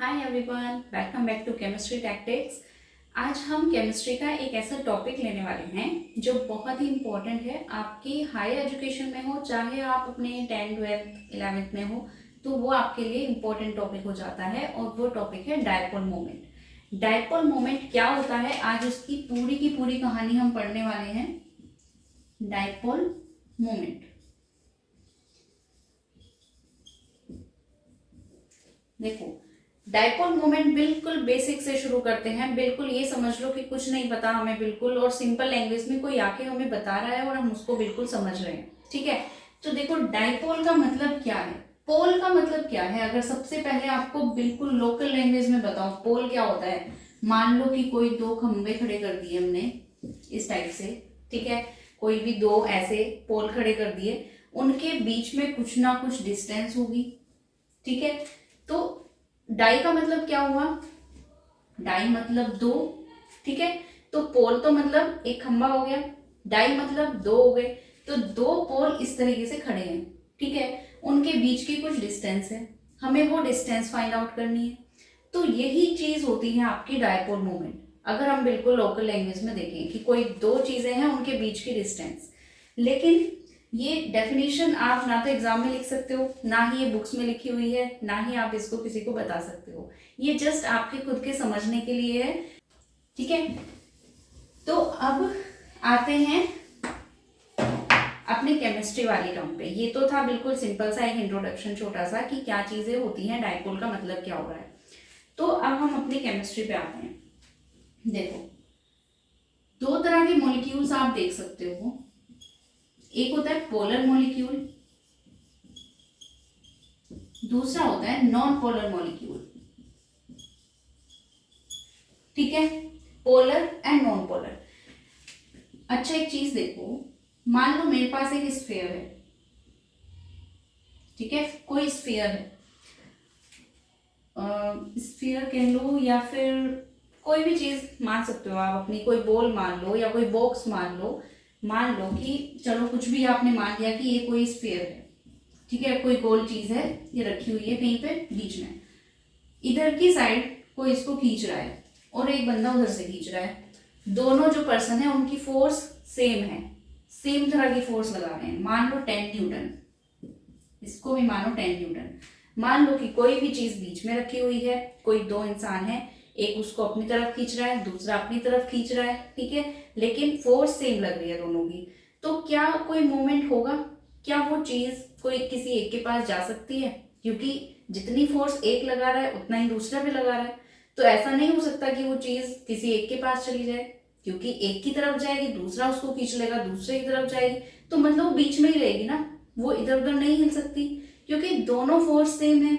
Hi everyone, welcome back to chemistry tactics. आज हम chemistry का एक ऐसा टॉपिक लेने वाले हैं जो बहुत ही इम्पोर्टेंट है आपकी हायर एजुकेशन में हो, चाहे आप अपने 10th 12th 11th में हो, तो वो आपके लिए इम्पोर्टेंट टॉपिक हो जाता है और वो टॉपिक है डायपोल मोमेंट। डायपोल मोमेंट क्या होता है, आज उसकी पूरी की पूरी कहानी हम पढ़ने वाले हैं। डायपोल मोमेंट देखो, डायपोल मोमेंट बिल्कुल बेसिक से शुरू करते हैं। बिल्कुल ये समझ लो कि कुछ नहीं पता हमें, बिल्कुल, और सिंपल लैंग्वेज में कोई आके हमें बता रहा है और हम उसको बिल्कुल समझ रहे हैं। ठीक है, तो देखो डायपोल का मतलब क्या है, पोल का मतलब क्या है। अगर सबसे पहले आपको बिल्कुल लोकल लैंग्वेज में बताओ पोल क्या होता है। मान लो कि कोई दो खंबे खड़े कर दिए हमने इस टाइप से, ठीक है, कोई भी दो ऐसे पोल खड़े कर दिए, उनके बीच में कुछ ना कुछ डिस्टेंस होगी। ठीक है, तो डाई का मतलब क्या हुआ, डाई मतलब दो। ठीक है, तो पोल तो मतलब एक खंबा हो गया, डाई मतलब दो हो गए। तो दो पोल इस तरीके से खड़े हैं, ठीक है, उनके बीच की कुछ डिस्टेंस है, हमें वो डिस्टेंस फाइंड आउट करनी है। तो यही चीज होती है आपकी डायपोल मोमेंट। अगर हम बिल्कुल लोकल लैंग्वेज में देखें कि कोई दो चीजें हैं उनके बीच की डिस्टेंस, लेकिन ये डेफिनेशन आप ना तो एग्जाम में लिख सकते हो, ना ही ये बुक्स में लिखी हुई है, ना ही आप इसको किसी को बता सकते हो। ये जस्ट आपके खुद के समझने के लिए है। ठीक है, तो अब आते हैं अपने केमिस्ट्री वाली टर्म पे। ये तो था बिल्कुल सिंपल सा एक इंट्रोडक्शन छोटा सा कि क्या चीजें होती हैं, डायपोल का मतलब क्या हो रहा है। तो अब हम अपनी केमिस्ट्री पे आते हैं। देखो, दो तरह के मॉलिक्यूल्स आप देख सकते हो। एक होता है पोलर मॉलिक्यूल, दूसरा होता है नॉन पोलर मॉलिक्यूल। ठीक है, पोलर एंड नॉन पोलर। अच्छा, एक चीज देखो, मान लो मेरे पास एक स्फीयर है, ठीक है, कोई स्फीयर है, स्फीयर कह लो या फिर कोई भी चीज मान सकते हो आप अपनी, कोई बॉल मान लो या कोई बॉक्स मान लो। मान लो कि चलो कुछ भी आपने मान लिया कि ये कोई स्फीयर है, ठीक है, कोई गोल चीज है, ये रखी हुई है कहीं पे बीच में। इधर की साइड कोई इसको खींच रहा है और एक बंदा उधर से खींच रहा है। दोनों जो पर्सन है उनकी फोर्स सेम है, सेम तरह की फोर्स लगा रहे हैं। मान लो 10 न्यूटन, इसको भी मानो 10 न्यूटन। मान लो कि कोई भी चीज बीच में रखी हुई है, कोई दो इंसान है, एक उसको अपनी तरफ खींच रहा है, दूसरा अपनी तरफ खींच रहा है, ठीक है, लेकिन फोर्स सेम लग रही है दोनों की। तो क्या कोई मूवमेंट होगा, क्या वो चीज कोई किसी एक के पास जा सकती है? क्योंकि जितनी फोर्स एक लगा रहा है उतना ही दूसरा भी लगा रहा है। तो ऐसा नहीं हो सकता कि वो चीज किसी एक के पास चली जाए, क्योंकि एक की तरफ जाएगी दूसरा उसको खींच लेगा, दूसरे की तरफ जाएगी, तो मतलब वो बीच में ही रहेगी ना, वो इधर उधर नहीं हिल सकती, क्योंकि दोनों फोर्स सेम है।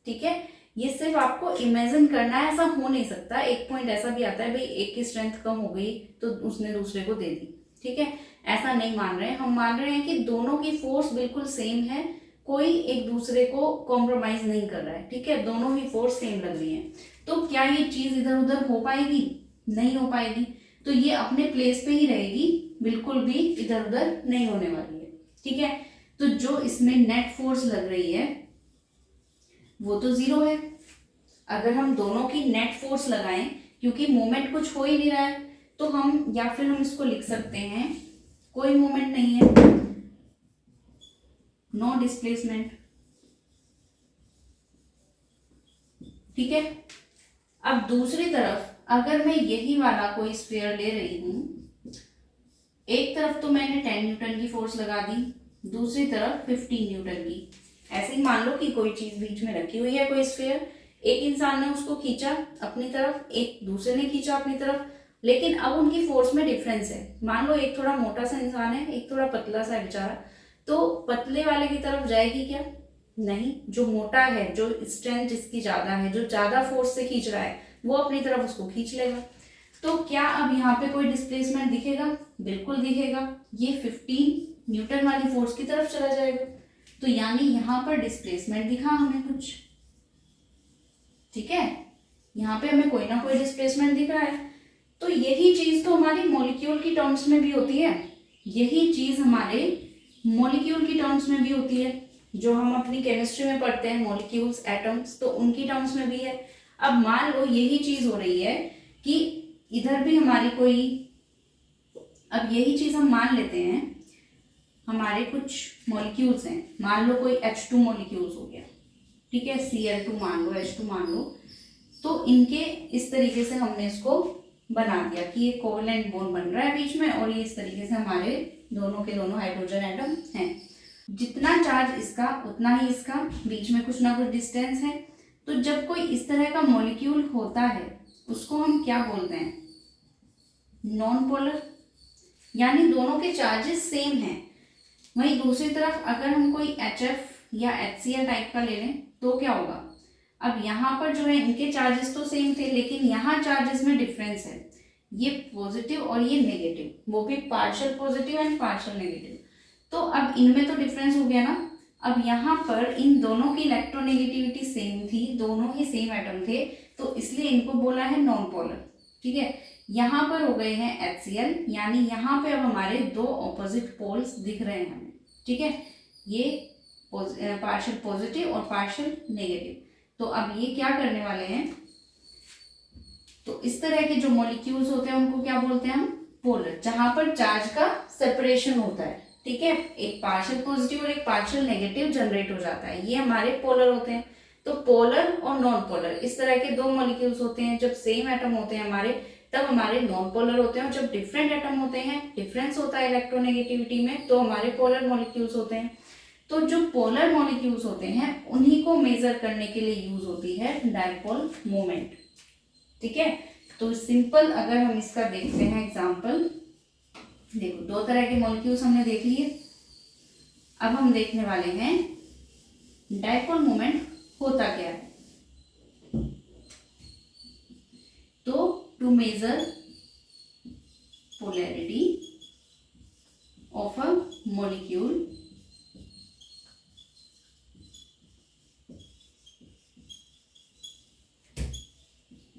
ठीक है, ये सिर्फ आपको इमेजिन करना है, ऐसा हो नहीं सकता। एक पॉइंट ऐसा भी आता है भाई एक की स्ट्रेंथ कम हो गई तो उसने दूसरे को दे दी, ठीक है, ऐसा नहीं मान रहे हैं हम। मान रहे हैं कि दोनों की फोर्स बिल्कुल सेम है, कोई एक दूसरे को कॉम्प्रोमाइज नहीं कर रहा है, ठीक है, दोनों ही फोर्स सेम लग रही है। तो क्या ये चीज इधर उधर हो पाएगी? नहीं हो पाएगी। तो ये अपने प्लेस पे ही रहेगी, बिल्कुल भी इधर उधर नहीं होने वाली है। ठीक है, तो जो इसमें नेट फोर्स लग रही है वो तो जीरो है। अगर हम दोनों की नेट फोर्स लगाएं, क्योंकि मोमेंट कुछ हो ही नहीं रहा है, तो हम या फिर हम इसको लिख सकते हैं कोई मोमेंट नहीं है, नो डिस्प्लेसमेंट। ठीक है, अब दूसरी तरफ अगर मैं यही वाला कोई स्फीयर ले रही हूं, एक तरफ तो मैंने 10 न्यूटन की फोर्स लगा दी, दूसरी तरफ 15 न्यूटन की। ऐसे ही मान लो कि कोई चीज बीच में रखी हुई है, कोई स्फीयर, एक इंसान ने उसको खींचा अपनी तरफ, एक दूसरे ने खींचा अपनी तरफ, लेकिन अब उनकी फोर्स में डिफरेंस है। मान लो एक थोड़ा मोटा सा इंसान है, एक थोड़ा पतला सा बेचारा, तो पतले वाले की तरफ जाएगी क्या? नहीं, जो मोटा है, जो स्ट्रेंथ जिसकी ज्यादा है, जो ज्यादा फोर्स से खींच रहा है, वो अपनी तरफ उसको खींच लेगा। तो क्या अब यहाँ पे कोई डिस्प्लेसमेंट दिखेगा? बिल्कुल दिखेगा, ये 15 न्यूटन वाली फोर्स की तरफ चला जाएगा। तो यानी यहाँ पर डिस्प्लेसमेंट दिखा हमें कुछ, ठीक है, यहाँ पे हमें कोई ना कोई डिस्प्लेसमेंट दिख रहा है। तो यही चीज तो हमारी मॉलिक्यूल की टर्म्स में भी होती है, यही चीज हमारे मॉलिक्यूल की टर्म्स में भी होती है। जो हम अपनी केमिस्ट्री में पढ़ते हैं, मॉलिक्यूल्स, एटम्स, तो उनकी टर्म्स में भी है। अब मान लो यही चीज हो रही है कि इधर भी हमारी कोई, अब यही चीज हम मान लेते हैं, हमारे कुछ मॉलिक्यूल्स हैं, मान लो कोई H2 मॉलिक्यूल्स हो गया, ठीक है, Cl2 मान लो, H2 मान लो, तो इनके इस तरीके से हमने इसको बना दिया कि ये कोवेलेंट बॉन्ड बन रहा है बीच में, और ये इस तरीके से हमारे दोनों के दोनों हाइड्रोजन एटम हैं। जितना चार्ज इसका उतना ही इसका, बीच में कुछ ना कुछ डिस्टेंस है। तो जब कोई इस तरह का मॉलिक्यूल होता है उसको हम क्या बोलते हैं, नॉन पोलर, यानी दोनों के चार्जेस सेम हैं। वहीं दूसरी तरफ अगर हम कोई HF या HCl टाइप का ले लें तो क्या होगा, अब यहाँ पर जो है इनके चार्जेस तो सेम थे, लेकिन यहाँ चार्जेस में डिफरेंस है, ये पॉजिटिव और ये नेगेटिव, वो भी partial positive and partial negative. तो अब इनमें तो डिफरेंस हो गया ना। अब यहाँ पर इन दोनों की इलेक्ट्रोनेगेटिविटी सेम थी, दोनों ही सेम एटम थे, तो इसलिए इनको बोला है नॉन पोलर, ठीक है। यहाँ पर हो गए हैं HCl, यानी यहाँ पे अब हमारे दो ऑपोजिट पोल्स दिख रहे हैं हमें, ठीक है, ये पार्शियल पॉजिटिव और पार्शियल नेगेटिव। तो अब ये क्या करने वाले हैं, तो इस तरह के जो मॉलिक्यूल्स होते हैं उनको क्या बोलते हैं हम, पोलर, जहां पर चार्ज का सेपरेशन होता है, ठीक है, एक पार्शियल पॉजिटिव और एक पार्शियल नेगेटिव जनरेट हो जाता है, ये हमारे पोलर होते हैं। तो पोलर और नॉन पोलर इस तरह के दो मॉलिक्यूल्स होते हैं। जब सेम एटम होते हैं हमारे, तब हमारे नॉन पोलर होते हैं, और जब डिफरेंट एटम होते हैं, डिफरेंस होता है इलेक्ट्रोनेगेटिविटी में, तो हमारे पोलर मॉलिक्यूल्स होते हैं। तो जो पोलर मॉलिक्यूल्स होते हैं उन्हीं को मेजर करने के लिए यूज होती है डायपोल मोमेंट, ठीक है। तो सिंपल अगर हम इसका देखते हैं एग्जांपल, देखो दो तरह के मॉलिक्यूल्स हमने देख लिए, अब हम देखने वाले हैं डायपोल मोमेंट होता क्या है। तो to measure polarity of a molecule,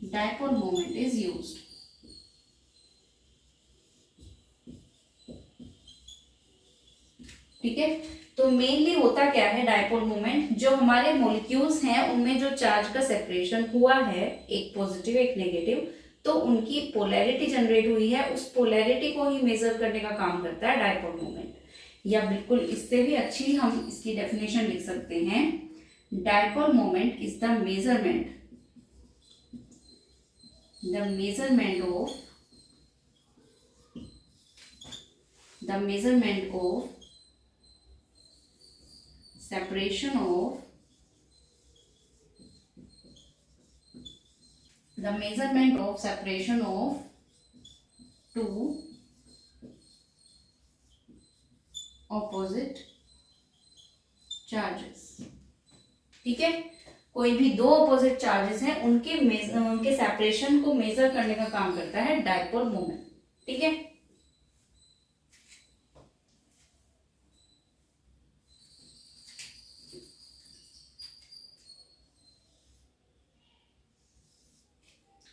dipole moment is used. ठीक है, तो मेनली होता क्या है डायपोल मोमेंट, जो हमारे मॉलिक्यूल्स हैं उनमें जो चार्ज का सेपरेशन हुआ है, एक पॉजिटिव एक नेगेटिव, तो उनकी पोलैरिटी जनरेट हुई है, उस पोलैरिटी को ही मेजर करने का काम करता है डायपोल मोमेंट। या बिल्कुल इससे भी अच्छी हम इसकी डेफिनेशन लिख सकते हैं, dipole moment is the measurement of separation of two opposite charges, ठीक है। कोई भी दो ऑपोजिट चार्जेस हैं उनके सेपरेशन को मेजर करने का काम करता है डायपोल मोमेंट, ठीक है।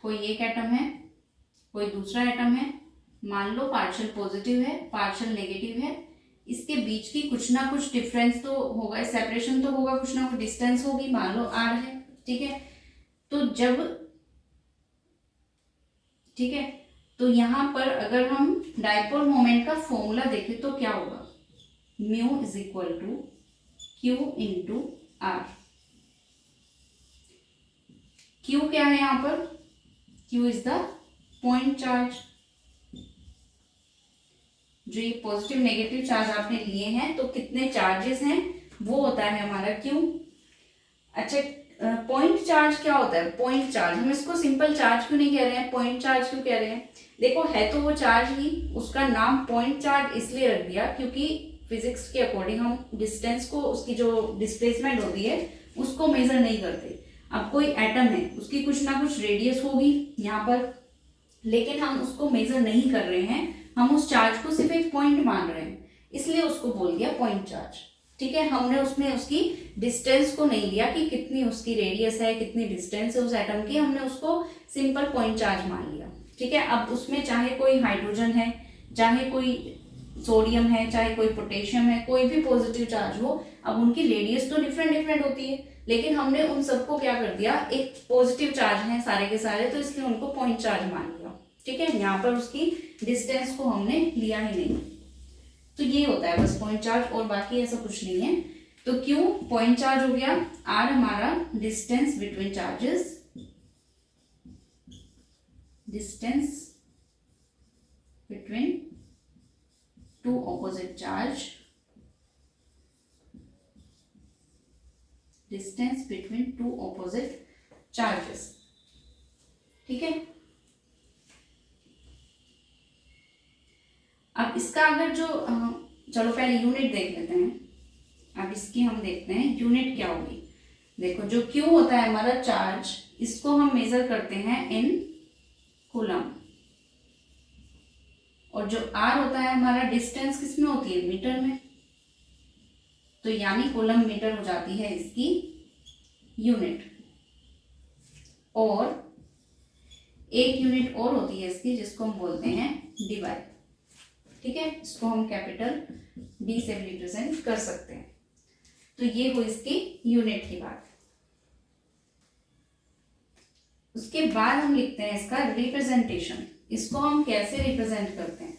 कोई एक एटम है, कोई दूसरा एटम है, मान लो पार्शियल पॉजिटिव है, पार्शियल नेगेटिव है, इसके बीच की कुछ ना कुछ डिफरेंस तो होगा, सेपरेशन तो होगा, कुछ ना कुछ डिस्टेंस होगी, मान लो r है, ठीक है। तो जब, ठीक है, तो यहां पर अगर हम डायपोल मोमेंट का फॉर्मूला देखें तो क्या होगा, mu is equal to q into r. Q क्या है यहां पर, q is the point charge, जो ये पॉजिटिव नेगेटिव चार्ज आपने लिए हैं, तो कितने चार्जेस हैं वो होता है हमारा क्यू। अच्छा, पॉइंट चार्ज क्या होता है, पॉइंट चार्ज, हम इसको सिंपल चार्ज क्यों नहीं कह रहे हैं, पॉइंट चार्ज क्यों कह रहे हैं, देखो है तो वो चार्ज ही, उसका नाम पॉइंट चार्ज इसलिए रख दिया क्योंकि फिजिक्स के अकॉर्डिंग हम डिस्टेंस को, उसकी जो डिस्प्लेसमेंट होती है उसको मेजर नहीं करते। अब कोई एटम है, उसकी कुछ ना कुछ रेडियस होगी यहाँ पर, लेकिन हम उसको मेजर नहीं कर रहे हैं, हम उस चार्ज को सिर्फ एक पॉइंट मान रहे हैं, इसलिए उसको बोल दिया पॉइंट चार्ज, ठीक है। हमने उसमें उसकी डिस्टेंस को नहीं लिया कि कितनी उसकी रेडियस है, कितनी डिस्टेंस है उस एटम की, हमने उसको सिंपल पॉइंट चार्ज मान लिया, ठीक है। अब उसमें चाहे कोई हाइड्रोजन है, चाहे कोई सोडियम है, चाहे कोई पोटेशियम है, कोई भी पॉजिटिव चार्ज हो, अब उनकी रेडियस तो डिफरेंट डिफरेंट होती है, लेकिन हमने उन सबको क्या कर दिया, एक पॉजिटिव चार्ज है सारे के सारे, तो इसलिए उनको पॉइंट चार्ज मान लिया। ठीक है, यहाँ पर उसकी डिस्टेंस को हमने लिया ही नहीं। तो ये होता है बस पॉइंट चार्ज, और बाकी ऐसा कुछ नहीं है। तो क्यों पॉइंट चार्ज हो गया, आर हमारा distance between charges, distance between two opposite charge, distance between two opposite charges. ठीक है, अब इसका अगर जो चलो पहले यूनिट देख लेते हैं। अब इसकी हम देखते हैं यूनिट क्या होगी। देखो जो Q होता है हमारा चार्ज, इसको हम मेजर करते हैं इन कूलम, और जो R होता है हमारा डिस्टेंस किसमें होती है, मीटर में। तो यानी कूलम मीटर हो जाती है इसकी यूनिट। और एक यूनिट और होती है इसकी, जिसको हम बोलते हैं डिवाई। ठीक है, इसको हम कैपिटल D से भी रिप्रेजेंट कर सकते हैं। तो ये हुई इसकी यूनिट की बात। उसके बाद हम लिखते हैं इसका रिप्रेजेंटेशन। इसको हम कैसे रिप्रेजेंट करते हैं,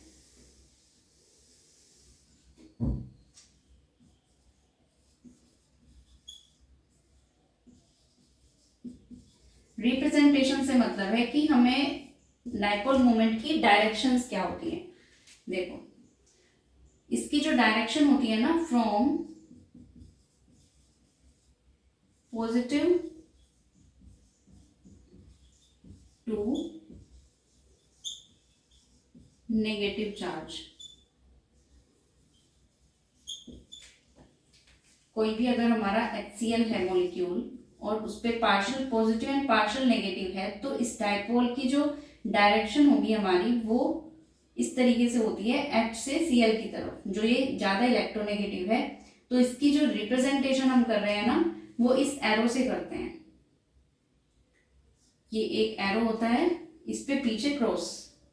रिप्रेजेंटेशन से मतलब है कि हमें डाइपोल मोमेंट की डायरेक्शंस क्या होती है। देखो इसकी जो डायरेक्शन होती है ना, from positive to negative charge, कोई भी अगर हमारा HCl है मॉलिक्यूल और उस पर partial positive and partial negative है, तो इस डाइपोल की जो डायरेक्शन होगी हमारी, वो इस तरीके से होती है H से Cl की तरफ, जो ये ज्यादा इलेक्ट्रोनेगेटिव है। तो इसकी जो रिप्रेजेंटेशन हम कर रहे हैं ना, वो इस एरो से करते हैं। ये एक एरो होता है, इस पे पीछे क्रॉस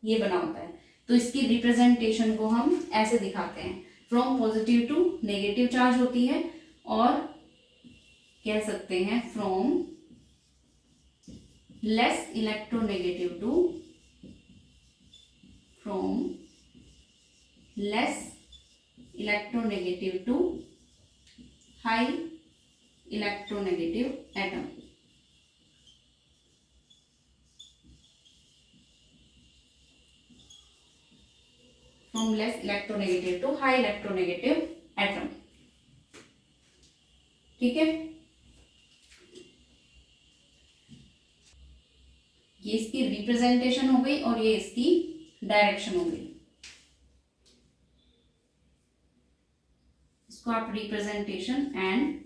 ये बना होता है, तो इसकी रिप्रेजेंटेशन को हम ऐसे दिखाते हैं, from positive to negative charge होती है, और कह सकते हैं from less electronegative to, from less electronegative to high electronegative atom. From less electronegative to high electronegative atom. ठीक है, ये इसकी रिप्रेजेंटेशन हो गई और ये इसकी डायरेक्शन हो गई। इसको आप रिप्रेजेंटेशन एंड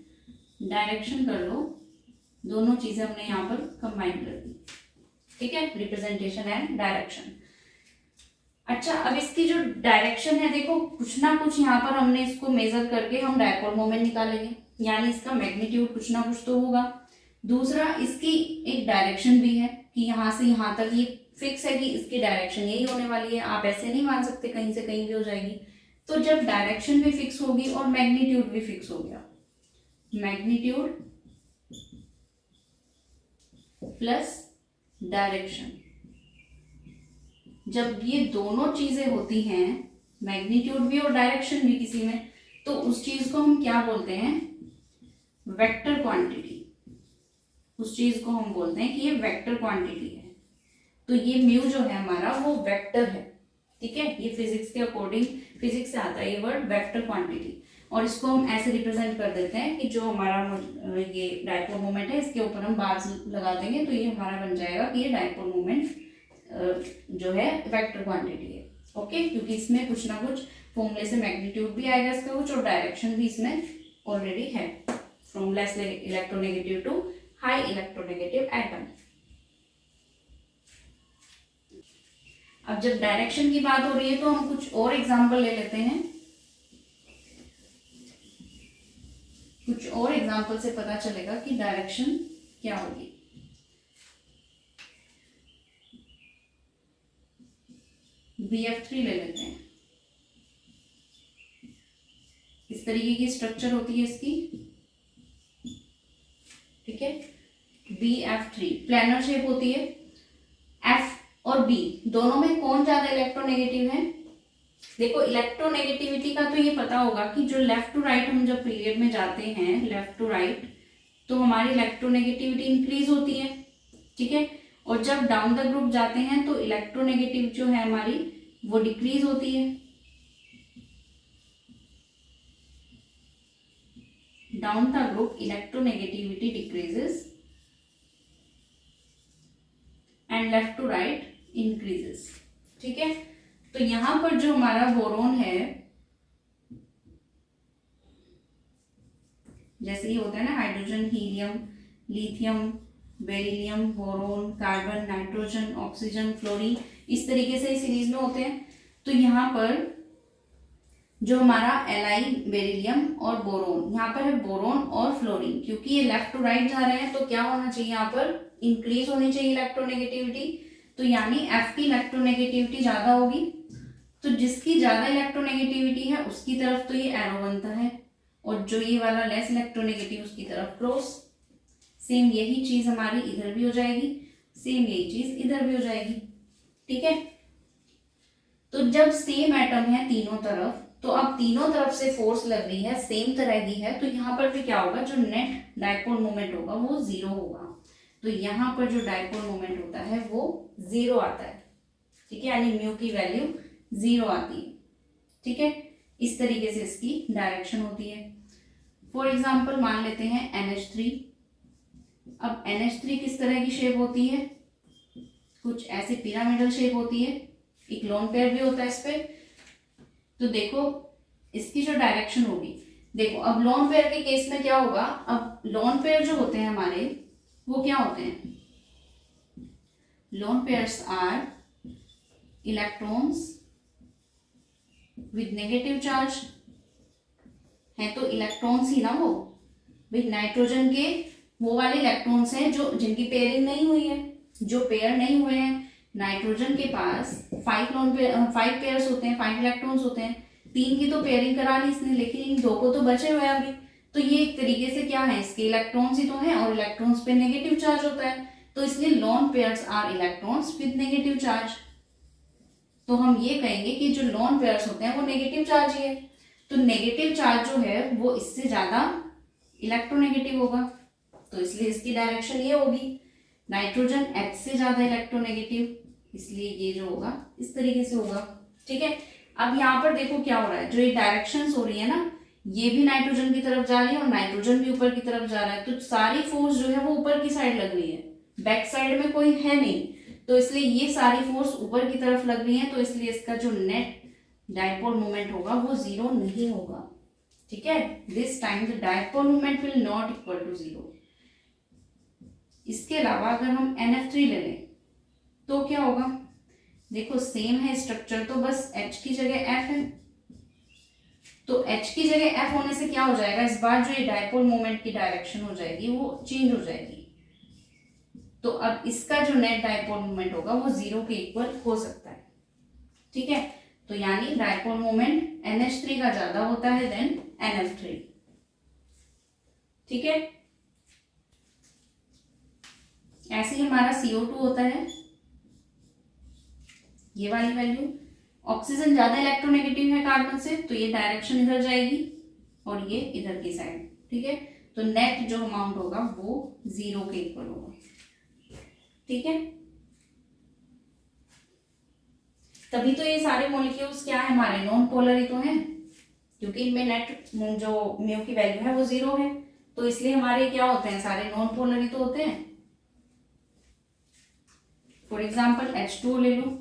डायरेक्शन कर लो, दोनों चीजें हमने यहाँ पर कंबाइन कर दी। ठीक है, रिप्रेजेंटेशन एंड डायरेक्शन। अच्छा, अब इसकी जो डायरेक्शन है, देखो कुछ ना कुछ यहाँ पर हमने इसको मेजर करके हम डाइपोल मोमेंट निकालेंगे, यानी इसका मैग्नीट्यूड कुछ ना कुछ तो होगा। दूसरा, इसकी एक डायरेक्शन भी है कि यहाँ से यहाँ तक ये फिक्स है कि इसकी डायरेक्शन यही होने वाली है, आप ऐसे नहीं मान सकते कहीं से कहीं भी हो जाएगी। तो जब डायरेक्शन भी फिक्स होगी और मैग्नीट्यूड भी फिक्स हो गया, मैग्नीट्यूड प्लस डायरेक्शन, जब ये दोनों चीजें होती हैं, मैग्नीट्यूड भी और डायरेक्शन भी किसी में, तो उस चीज को हम क्या बोलते हैं, वेक्टर क्वांटिटी। उस चीज को हम बोलते हैं कि ये वेक्टर क्वांटिटी है। तो ये म्यू जो है हमारा, वो वेक्टर है। ठीक है, ये फिजिक्स के अकॉर्डिंग, फिजिक्स से आता है ये वर्ड वेक्टर क्वांटिटी। और इसको हम ऐसे रिप्रेजेंट कर देते हैं कि जो हमारा ये डाइपोल मोमेंट है, इसके ऊपर हम बार्स लगा देंगे, तो ये हमारा बन जाएगा कि ये डाइपोल मोमेंट जो है वेक्टर क्वांटिटी है। ओके, क्योंकि इसमें कुछ ना कुछ फॉर्मूले से मैग्नीट्यूड भी आएगा इसका कुछ, और डायरेक्शन भी इसमें ऑलरेडी है, from less electronegative to high electronegative atom. अब जब डायरेक्शन की बात हो रही है, तो हम कुछ और एग्जांपल ले लेते हैं। कुछ और एग्जांपल से पता चलेगा कि डायरेक्शन क्या होगी। BF3 ले लेते हैं। तरीके की स्ट्रक्चर होती है इसकी, ठीक है। BF3 प्लैनर शेप होती है। F और B दोनों में कौन ज्यादा इलेक्ट्रोनेगेटिव है? देखो इलेक्ट्रोनेगेटिविटी का तो ये पता होगा कि जो लेफ्ट टू राइट हम जब पीरियड में जाते हैं लेफ्ट टू राइट, तो हमारी इलेक्ट्रोनेगेटिविटी इंक्रीज होती है, ठीक है। और जब डाउन द ग्रुप जाते हैं तो इलेक्ट्रोनेगेटिव जो है हमारी वो डिक्रीज होती है। Down the group electronegativity decreases and left to right increases, ठीक है। तो यहां पर जो हमारा बोरोन है, जैसे ही होता है ना hydrogen, helium, lithium, beryllium, boron, carbon, nitrogen, oxygen, fluorine, इस तरीके से सीरीज में होते हैं। तो यहाँ पर जो हमारा Li, बेरिलियम और बोरोन, यहाँ पर है बोरोन और फ्लोरीन, क्योंकि ये लेफ्ट टू राइट जा रहे हैं तो क्या होना चाहिए, यहाँ पर इंक्रीज होनी चाहिए इलेक्ट्रोनेगेटिविटी। तो यानी F की इलेक्ट्रोनेगेटिविटी ज्यादा होगी, तो जिसकी ज्यादा इलेक्ट्रोनेगेटिविटी है उसकी तरफ तो ये एरो बनता है, और जो ये वाला लेस इलेक्ट्रोनेगेटिव उसकी तरफ क्रॉस। सेम यही चीज हमारी इधर भी हो जाएगी, सेम यही चीज इधर भी हो जाएगी, ठीक है। तो जब सेम एटम है तीनों तरफ, तो अब तीनों तरफ से फोर्स लग रही है, सेम तरह की है, तो यहाँ पर भी क्या होगा, जो नेट डायपोल मोमेंट होगा वो जीरो होगा। तो यहाँ पर जो डायपोल मोमेंट होता है वो जीरो आता है, ठीक है, यानी म्यू की वैल्यू जीरो आती है, ठीक है। इस तरीके से इसकी डायरेक्शन होती है। फॉर एग्जाम्पल मान लेते हैं NH3। अब NH3 किस तरह की शेप होती है, कुछ ऐसी पिरामिडल शेप होती है, एक लोन पेयर भी होता है इस पे। तो देखो इसकी जो डायरेक्शन होगी, देखो अब लोन पेयर के केस में क्या होगा, अब लोन पेयर जो होते हैं हमारे वो क्या होते हैं, lone pairs are electrons with negative charge है। तो इलेक्ट्रॉन्स ही ना वो, विद नाइट्रोजन के वो वाले इलेक्ट्रॉन्स हैं जो जिनकी पेयरिंग नहीं हुई है, जो पेयर नहीं हुए हैं। नाइट्रोजन के पास 5 पेयर्स होते हैं, 5 इलेक्ट्रॉन्स होते हैं, 3 की तो पेयरिंग करा ली इसने, लेकिन इन 2 को तो बचे हुए हैं अभी। तो ये एक तरीके से क्या है, इसके इलेक्ट्रॉन्स ही तो हैं, और इलेक्ट्रॉन्स पे नेगेटिव चार्ज होता है, तो इसलिए lone pairs are electrons with negative charge. तो हम ये कहेंगे कि जो लोन पेयर्स होते हैं वो नेगेटिव चार्ज ही है। तो नेगेटिव चार्ज जो है वो इससे ज्यादा इलेक्ट्रोनेगेटिव होगा, तो इसलिए इसकी डायरेक्शन ये होगी। नाइट्रोजन H से ज्यादा इलेक्ट्रोनेगेटिव, इसलिए ये जो होगा इस तरीके से होगा, ठीक है। अब यहाँ पर देखो क्या हो रहा है, जो ये डायरेक्शंस हो रही है ना, ये भी नाइट्रोजन की तरफ जा रही है और नाइट्रोजन भी ऊपर की तरफ जा रहा है, तो सारी फोर्स जो है वो ऊपर की साइड लग रही है, बैक साइड में कोई है नहीं, तो इसलिए ये सारी फोर्स ऊपर की तरफ लग रही है, तो इसलिए इसका जो नेट डायपोल मोमेंट होगा वो जीरो नहीं होगा, ठीक है। This time the dipole moment will not equal to zero. इसके अलावा अगर हम NF3 ले लें तो क्या होगा, देखो सेम है स्ट्रक्चर, तो बस H की जगह F है, तो H की जगह F होने से क्या हो जाएगा, इस बार जो ये डायपोल मोमेंट की डायरेक्शन हो जाएगी वो चेंज हो जाएगी। तो अब इसका जो नेट डायपोल मोमेंट होगा वो जीरो के इक्वल हो सकता है, ठीक है। तो यानी डायपोल मोमेंट NH3 का ज्यादा होता है देन NF3, ठीक है। ऐसे ही हमारा CO2 होता है, ये वाली वैल्यू। ऑक्सीजन ज्यादा इलेक्ट्रोनेगेटिव है कार्बन से, तो ये डायरेक्शन इधर जाएगी और ये इधर की साइड, ठीक है। तो नेट जो अमाउंट होगा वो जीरो के इक्वल होगा, ठीक है। तभी तो ये सारे मॉलिक्यूल्स क्या है हमारे, नॉन पोलर ही तो हैं, क्योंकि इनमें नेट जो म्यू की वैल्यू है वो जीरो है, तो इसलिए हमारे क्या होते हैं, सारे नॉन पोलर ही तो होते हैं। फॉर एग्जाम्पल H2 ले लो,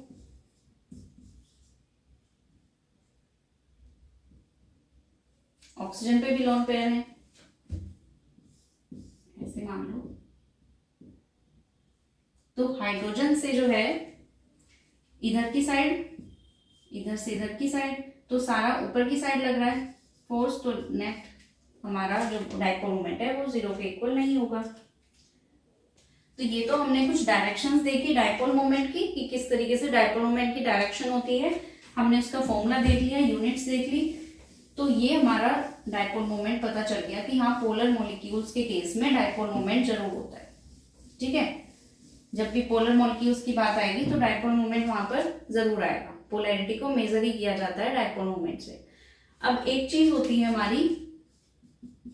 ऑक्सीजन पे भी लोन पेयर है, ऐसे मान लो। तो हाइड्रोजन से जो है इधर की साइड, इधर से इधर की साइड, तो सारा ऊपर की साइड लग रहा है फोर्स, तो नेट हमारा जो डायपोल मोमेंट है वो जीरो के इक्वल नहीं होगा। तो ये तो हमने कुछ डायरेक्शंस देखी डायपोल मोमेंट की, कि किस तरीके से डायपोल मोमेंट की डायरेक्शन होती है, हमने उसका फॉर्मूला देख लिया, यूनिट्स देख ली। तो ये हमारा डायपोल मोमेंट पता चल गया कि हाँ पोलर मॉलिक्यूल्स के केस में डायपोल मोमेंट जरूर होता है। ठीक है, जब भी पोलर मॉलिक्यूल्स की बात आएगी तो डायपोल मोमेंट वहां पर जरूर आएगा। पोलैरिटी को मेजर ही किया जाता है डायपोल मोमेंट से। अब एक चीज होती है हमारी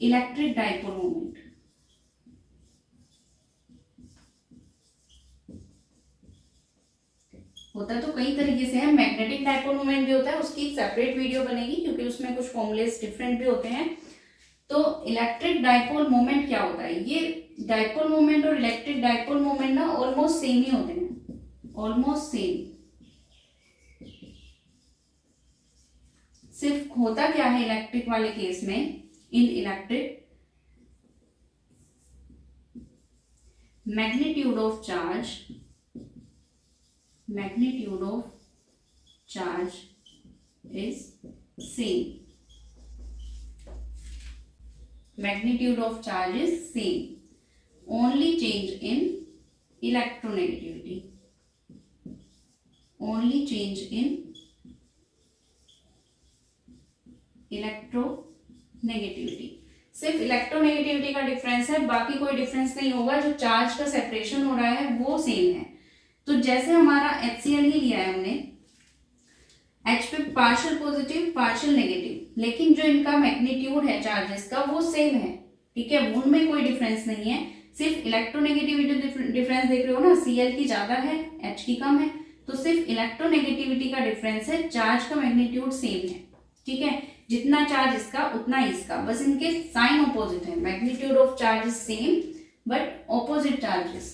इलेक्ट्रिक डायपोल मोमेंट। होता तो कई तरीके से है, मैग्नेटिक डायपोल मोमेंट भी होता है, उसकी सेपरेट वीडियो बनेगी क्योंकि उसमें कुछ फॉर्मूलेस डिफरेंट भी होते हैं। तो इलेक्ट्रिक डायपोल मोमेंट क्या होता है, ये डायपोल मोमेंट और इलेक्ट्रिक डायपोल मोमेंट ना ऑलमोस्ट सेम ही होते हैं, ऑलमोस्ट सेम। सिर्फ होता क्या है इलेक्ट्रिक वाले केस में, इन electric magnitude of charge is same, magnitude of charge is same, only change in electronegativity, only change in electronegativity। सिर्फ इलेक्ट्रोनेगेटिविटी का डिफरेंस है, बाकी कोई डिफरेंस नहीं होगा। जो चार्ज का सेपरेशन हो रहा है वो सेम है। तो जैसे हमारा HCl ही लिया है हमने, H पे पार्शियल पॉजिटिव पार्शियल नेगेटिव, लेकिन जो इनका मैग्नीट्यूड है चार्जेस का वो सेम है। ठीक है, उनमें कोई डिफरेंस नहीं है, सिर्फ इलेक्ट्रोनेगेटिविटी डिफरेंस देख रहे हो ना, Cl की ज्यादा है H की कम है, तो सिर्फ इलेक्ट्रोनेगेटिविटी का डिफरेंस है, चार्ज का मैग्नीट्यूड सेम है। ठीक है, जितना चार्ज इसका उतना इसका, बस इनके साइन ऑपोजिट है। Magnitude of charge is same but opposite charges.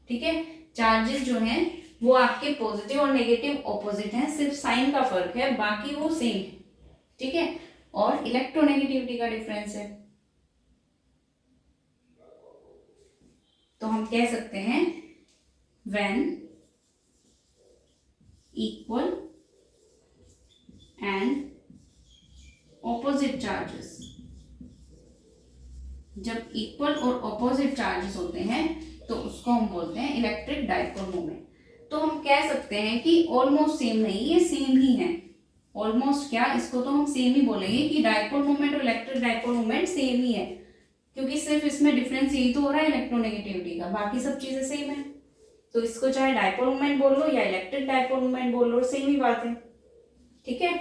ठीक है, चार्जेस जो हैं वो आपके पॉजिटिव और नेगेटिव ऑपोजिट हैं, सिर्फ साइन का फर्क है, बाकी वो सेम है। ठीक है, और इलेक्ट्रोनेगेटिविटी का डिफरेंस है। तो हम कह सकते हैं when equal and opposite charges, जब इक्वल और ऑपोजिट चार्जेस होते हैं तो उसको हम बोलते हैं इलेक्ट्रिक डायपोल मोमेंट। तो हम कह सकते हैं कि ऑलमोस्ट सेम नहीं, ये सेम ही है। ऑलमोस्ट क्या, इसको तो हम सेम ही बोलेंगे कि डायपोल मोमेंट और इलेक्ट्रिक डायपोल मोमेंट सेम ही है, क्योंकि सिर्फ इसमें डिफरेंस यही तो हो रहा है इलेक्ट्रोनेगेटिविटी का, बाकी सब चीजें सेम है। तो इसको चाहे डायपोल मोमेंट बोल लो या इलेक्ट्रिक डायपोल मोमेंट बोल लो, सेम ही बात है। ठीक है,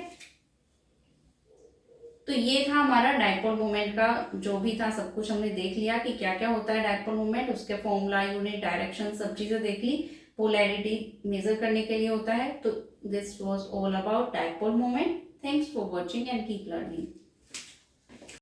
तो ये था हमारा डायपोल मोमेंट का जो भी था, सब कुछ हमने देख लिया कि क्या क्या होता है डायपोल मोमेंट, उसके फॉर्मूला, यूनिट, डायरेक्शन, सब चीजें देख ली। पोलैरिटी मेजर करने के लिए होता है। तो this was all about dipole moment. Thanks for watching and keep learning.